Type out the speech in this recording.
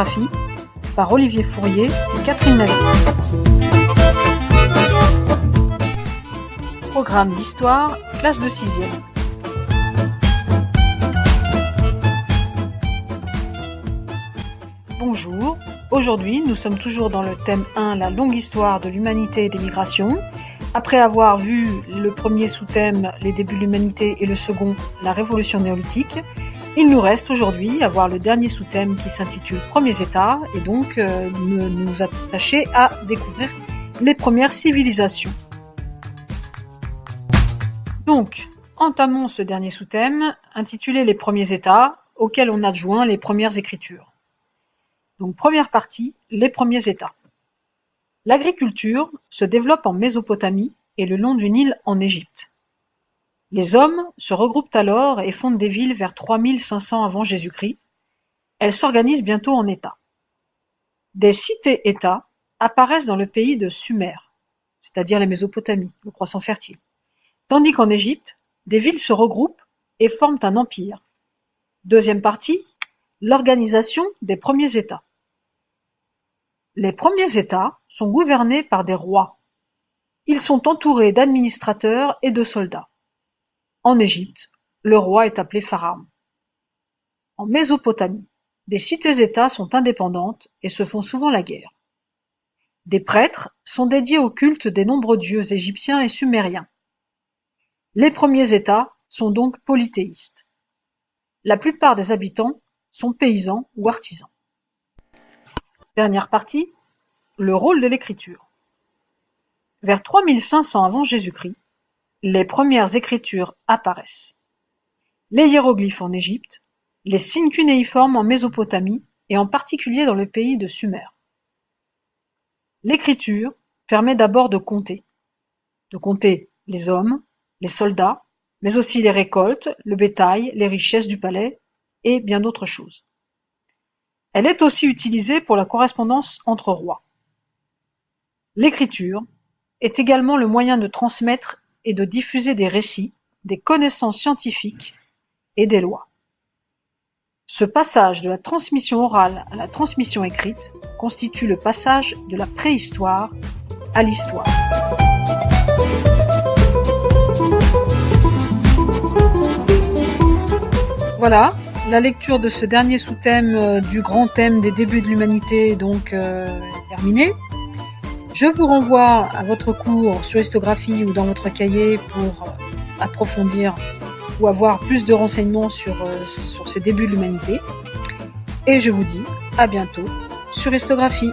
Histographie par Olivier Fourier et Catherine Navy. Programme d'histoire, classe de 6e. Bonjour, aujourd'hui nous sommes toujours dans le thème 1, la longue histoire de l'humanité et des migrations. Après avoir vu le premier sous-thème, les débuts de l'humanité, et le second, la révolution néolithique, il nous reste aujourd'hui à voir le dernier sous-thème qui s'intitule Premiers États, et donc nous attacher à découvrir les premières civilisations. Donc, entamons ce dernier sous-thème, intitulé Les Premiers États, auquel on adjoint les premières écritures. Donc, première partie, les premiers États. L'agriculture se développe en Mésopotamie et le long du Nil en Égypte. Les hommes se regroupent alors et fondent des villes vers 3500 avant Jésus-Christ. Elles s'organisent bientôt en États. Des cités-États apparaissent dans le pays de Sumer, c'est-à-dire la Mésopotamie, le croissant fertile. Tandis qu'en Égypte, des villes se regroupent et forment un empire. Deuxième partie, l'organisation des premiers États. Les premiers États sont gouvernés par des rois. Ils sont entourés d'administrateurs et de soldats. En Égypte, le roi est appelé pharaon. En Mésopotamie, des cités-États sont indépendantes et se font souvent la guerre. Des prêtres sont dédiés au culte des nombreux dieux égyptiens et sumériens. Les premiers États sont donc polythéistes. La plupart des habitants sont paysans ou artisans. Dernière partie, le rôle de l'écriture. Vers 3500 avant Jésus-Christ, les premières écritures apparaissent. Les hiéroglyphes en Égypte, les signes cunéiformes en Mésopotamie et en particulier dans le pays de Sumer. L'écriture permet d'abord de compter les hommes, les soldats, mais aussi les récoltes, le bétail, les richesses du palais et bien d'autres choses. Elle est aussi utilisée pour la correspondance entre rois. L'écriture est également le moyen de transmettre et de diffuser des récits, des connaissances scientifiques et des lois. Ce passage de la transmission orale à la transmission écrite constitue le passage de la préhistoire à l'histoire. Voilà, la lecture de ce dernier sous-thème du grand thème des débuts de l'humanité est terminée. Je vous renvoie à votre cours sur histographie ou dans votre cahier pour approfondir ou avoir plus de renseignements sur ces débuts de l'humanité. Et je vous dis à bientôt sur histographie.